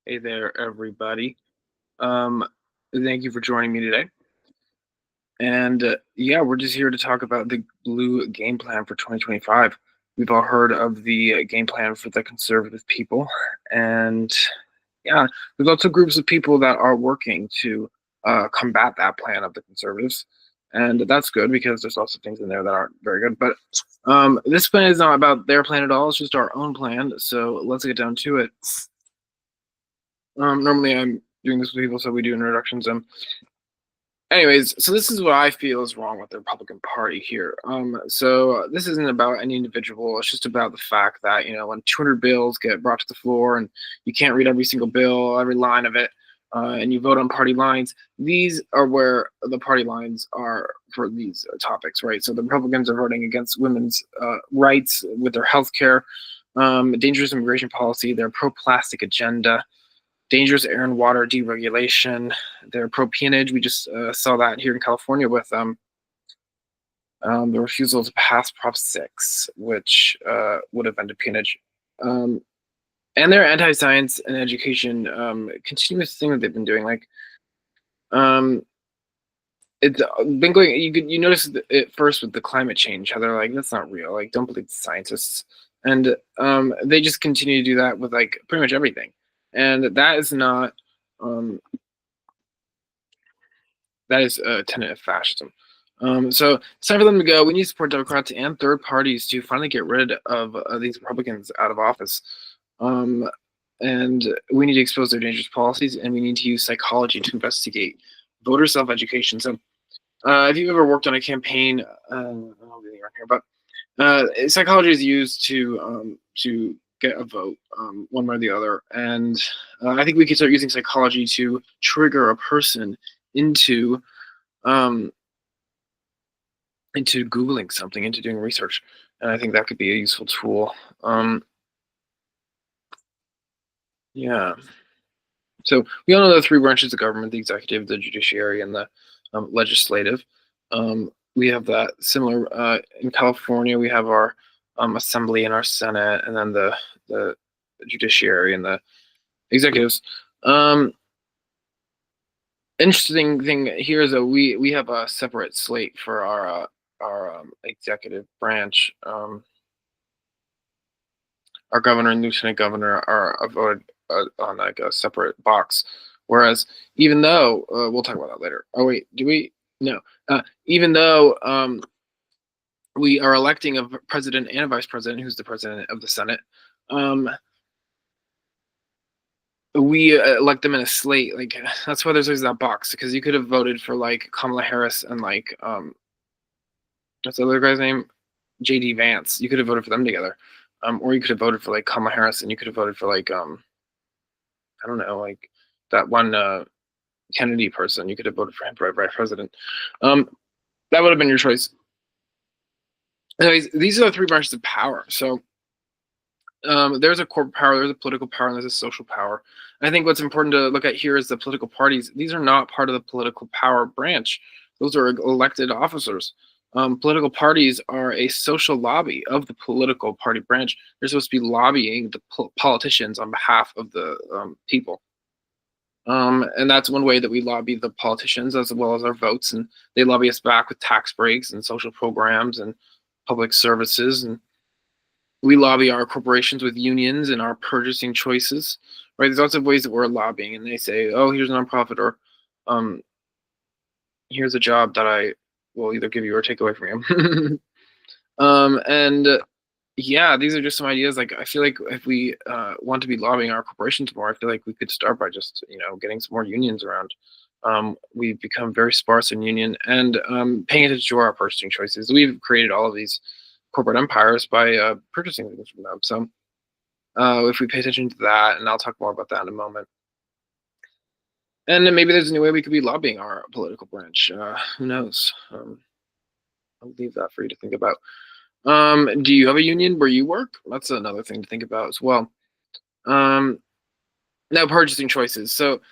Hey there, everybody. Um, Thank you for joining me today. And yeah, we're just here to talk about the blue game plan for 2025. We've all heard of the game plan for the conservative people. And yeah, there's also groups of people that are working to combat that plan of the conservatives. And that's good because there's also things in there that aren't very good. But this plan is not about their plan at all. It's just our own plan. So let's get down to it. Normally I'm doing this with people, so we do introductions. Anyways, so this is what I feel is wrong with the Republican Party here. So this isn't about any individual. It's just about the fact that when 200 bills get brought to the floor and you can't read every single bill, every line of it, and you vote on party lines. These are where the party lines are for these topics, right? So the Republicans are voting against women's rights with their health care, dangerous immigration policy, their pro-plastic agenda, dangerous air and water deregulation. They're pro peonage. We just saw that here in California with the refusal to pass Prop 6, which would have ended peonage. And they're anti-science and education, continuous thing that they've been doing. Like, it's been going. You notice it first with the climate change, how they're like, that's not real. Like, don't believe the scientists. And they just continue to do that with like pretty much everything. And that is not that is a tenet of fascism. So it's time for them to go. We need to support Democrats and third parties to finally get rid of these Republicans out of office. And we need to expose their dangerous policies, and we need to use psychology to investigate voter self-education. So if you've ever worked on a campaign, I don't know if you're here, but psychology is used to get a vote, one way or the other. And I think we could start using psychology to trigger a person into Googling something, into doing research. And I think that could be a useful tool. Yeah. So we all know the three branches of government: the executive, the judiciary, and the legislative. We have that similar in California. We have our assembly and our Senate, and then the judiciary and the executives. Interesting thing here is that we have a separate slate for our executive branch. Our governor and lieutenant governor are voted on like a separate box, whereas even though we'll talk about that later. Oh wait, do we? No. Even though we are electing a president and a vice president, who's the president of the Senate, we elect them in a slate. Like, that's why there's always that box, because you could have voted for like Kamala Harris and like what's the other guy's name, J.D. Vance. You could have voted for them together, or you could have voted for like Kamala Harris, and you could have voted for like I don't know, like that one Kennedy person. You could have voted for him for vice president. That would have been your choice. Anyways, these are the three branches of power. So there's a corporate power, there's a political power, and there's a social power. And I think what's important to look at here is the political parties. These are not part of the political power branch. Those are elected officers. Political parties are a social lobby of the political party branch. They're supposed to be lobbying the politicians on behalf of the people. And that's one way that we lobby the politicians, as well as our votes. And they lobby us back with tax breaks and social programs and public services. And we lobby our corporations with unions and our purchasing choices, right? There's lots of ways that we're lobbying, and they say, oh, here's a nonprofit, or here's a job that I will either give you or take away from you. And yeah, these are just some ideas. Like, I feel like if we want to be lobbying our corporations more, I feel like we could start by just, getting some more unions around. We've become very sparse in union, and paying attention to our purchasing choices. We've created all of these corporate empires by purchasing things from them. So if we pay attention to that, and I'll talk more about that in a moment. And then maybe there's a new way we could be lobbying our political branch. Who knows? I'll leave that for you to think about. Do you have a union where you work? That's another thing to think about as well. Now, purchasing choices. So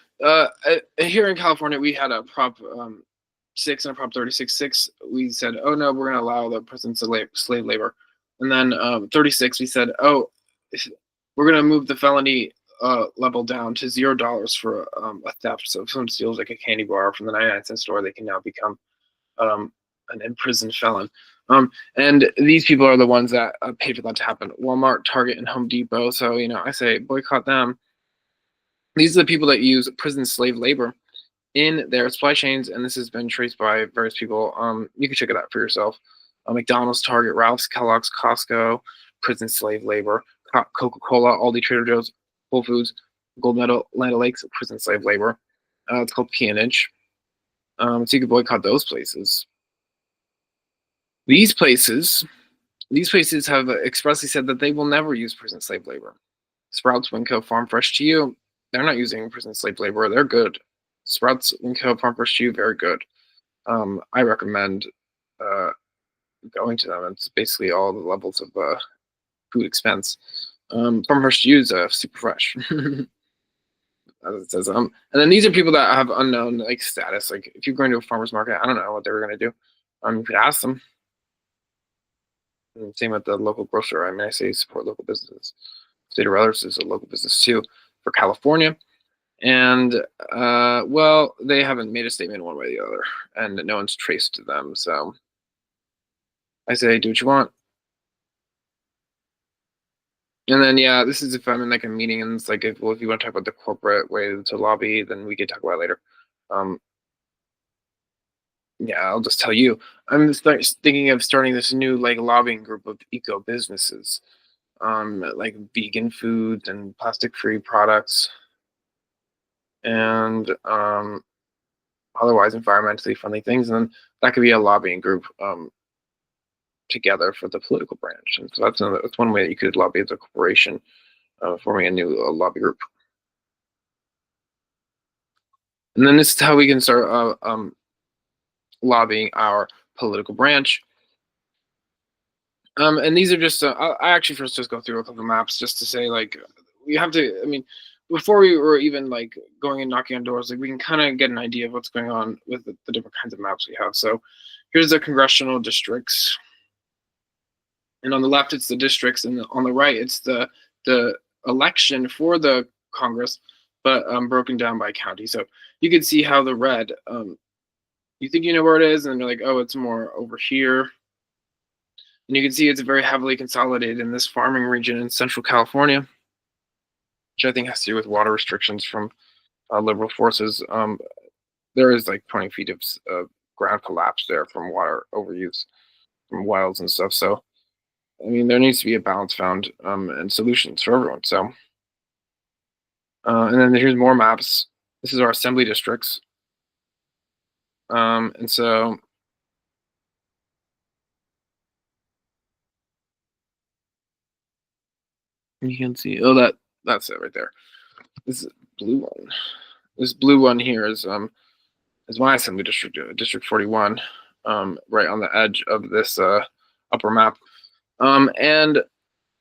here in California, we had a Prop 6 and a Prop 36.6. We said, oh no, we're going to allow the presence of slave labor. And then 36, we said, oh, we're going to move the felony level down to $0 for a theft. So if someone steals like a candy bar from the 99-cent store, they can now become um, an imprisoned felon. And these people are the ones that paid for that to happen. Walmart, Target, and Home Depot. So, I say boycott them. These are the people that use prison slave labor in their supply chains, and this has been traced by various people. You can check it out for yourself. McDonald's, Target, Ralph's, Kellogg's, Costco, prison slave labor, Coca-Cola, Aldi, Trader Joe's, Whole Foods, Gold Medal, Land O'Lakes, prison slave labor. It's called peonage. So you can boycott those places. These places have expressly said that they will never use prison slave labor. Sprouts, Winco, Farm Fresh to You, they're not using prison slave labor. They're good. Sprouts, Winco, Farm Fresh to You, very good. I recommend going to them. It's basically all the levels of food expense. Farm Fresh to You is super fresh. As it says. And then these are people that have unknown like status. Like if you're going to a farmer's market, I don't know what they were gonna do. You could ask them. And same with the local grocer. I mean, I say support local businesses. State of Brothers is a local business too for California. And well, they haven't made a statement one way or the other, and no one's traced them. So I say, do what you want. And then yeah, this is if I'm in like a meeting and it's like if you want to talk about the corporate way to lobby, then we could talk about it later. Yeah, I'll just tell you. I'm thinking of starting this new like lobbying group of eco businesses, like vegan foods and plastic-free products, and otherwise environmentally friendly things. And then that could be a lobbying group together for the political branch. And so that's one way that you could lobby as a corporation, forming a new lobby group. And then this is how we can start lobbying our political branch. And these are just, I actually first just go through a couple of maps just to say, like, we have to, I mean, before we were even like going and knocking on doors, like we can kind of get an idea of what's going on with the different kinds of maps we have. So here's the congressional districts. And on the left, it's the districts, and on the right, it's the election for the Congress, but broken down by county. So you can see how the red, you think you know where it is, and you're like, oh, it's more over here. And you can see it's very heavily consolidated in this farming region in Central California, which I think has to do with water restrictions from liberal forces. There is like 20 feet of ground collapse there from water overuse from wells and stuff. So I mean, there needs to be a balance found and solutions for everyone. So, and then here's more maps. This is our assembly districts. And so you can see, oh, that's it right there. This blue one. This blue one here is my assembly district, District 41, right on the edge of this upper map. And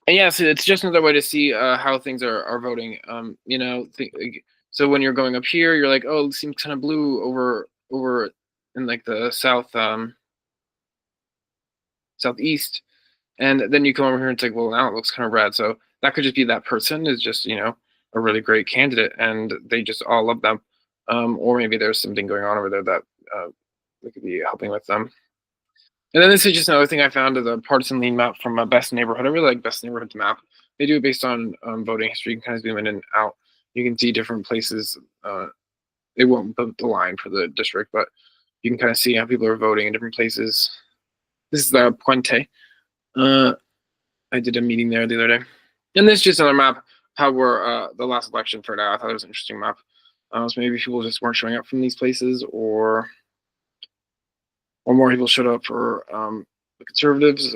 yeah, so it's just another way to see how things are voting. So when you're going up here, you're like, oh, it seems kind of blue over in like the southeast, and then you come over here and it's like, well, now it looks kind of red. So that could just be that person is just a really great candidate, and they just all love them, or maybe there's something going on over there that we could be helping with them. And then this is just another thing I found of the partisan lean map from Best Neighborhood. I really like Best Neighborhood's map. They do it based on voting history. You can kind of zoom in and out. You can see different places. They won't put the line for the district, but you can kind of see how people are voting in different places. This is the Puente. I did a meeting there the other day. And this is just another map, how we're the last election turned out. I thought it was an interesting map. So maybe people just weren't showing up from these places, or more people showed up for the Conservatives.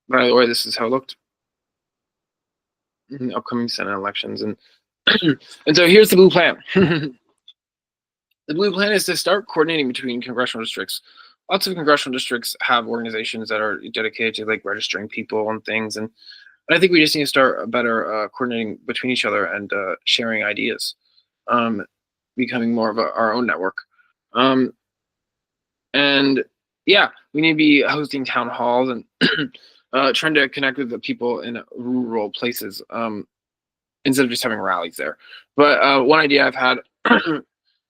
By the way, this is how it looked in the upcoming Senate elections. And and so here's the blue plan. The blue plan is to start coordinating between congressional districts. Lots of congressional districts have organizations that are dedicated to like registering people and things. And I think we just need to start better coordinating between each other and sharing ideas, becoming more of our own network. And yeah, we need to be hosting town halls and trying to connect with the people in rural places. instead of just having rallies there. But one idea I've had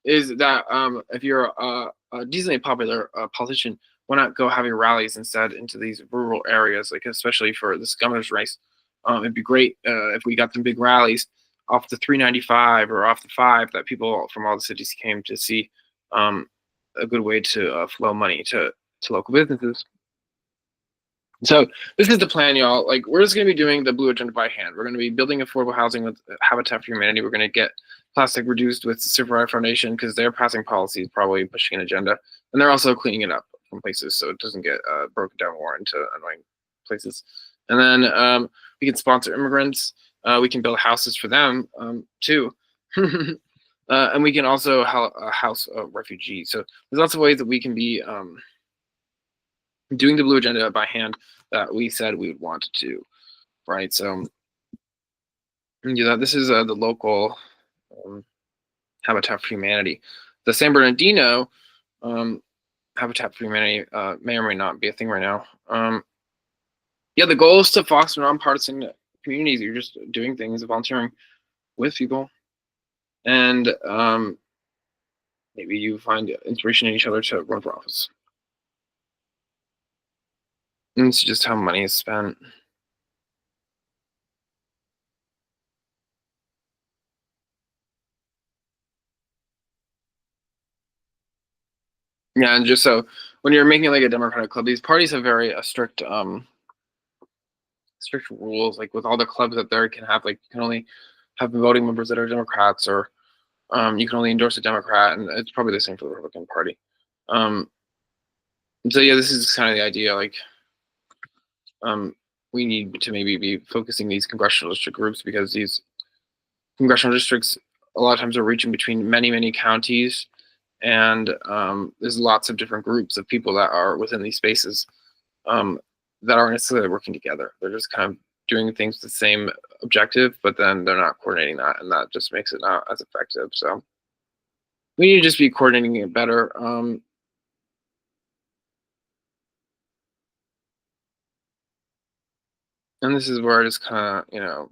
is that if you're a decently popular politician, why not go having rallies instead into these rural areas, like especially for this governor's race. It'd be great if we got some big rallies off the 395 or off the 5 that people from all the cities came to see. Um, a good way to flow money to local businesses. So this is the plan, y'all. Like, we're just going to be doing the blue agenda by hand. We're going to be building affordable housing with Habitat for Humanity. We're going to get plastic reduced with Civil Rights Foundation because they're passing policies, probably pushing an agenda, and they're also cleaning it up from places so it doesn't get broken down more into annoying places. And then we can sponsor immigrants. We can build houses for them too. And we can also house refugees. So there's lots of ways that we can be doing the blue agenda by hand that we said we would want to do, right? So this is the local Habitat for Humanity. The San Bernardino Habitat for Humanity may or may not be a thing right now. Yeah, the goal is to foster nonpartisan communities. You're just doing things, volunteering with people, and maybe you find inspiration in each other to run for office. And it's just how money is spent. Yeah, and just so when you're making like a Democratic club, these parties have very strict strict rules. Like with all the clubs that there can have, like you can only have voting members that are Democrats, or you can only endorse a Democrat, and it's probably the same for the Republican Party. So yeah, this is kind of the idea. Like, we need to maybe be focusing these congressional district groups because these congressional districts a lot of times are reaching between many counties, and there's lots of different groups of people that are within these spaces that aren't necessarily working together. They're just kind of doing things with the same objective, but then they're not coordinating that, and that just makes it not as effective. So we need to just be coordinating it better. And this is where I just kind of,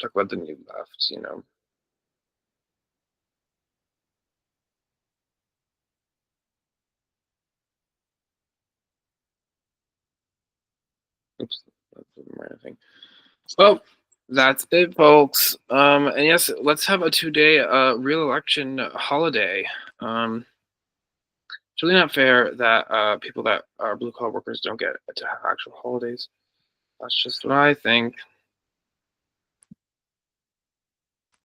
talk about the new left. Oops, that's the right thing. Well, that's it, folks. And yes, let's have a 2-day real election holiday. It's really not fair that people that are blue collar workers don't get to have actual holidays. That's just what I think.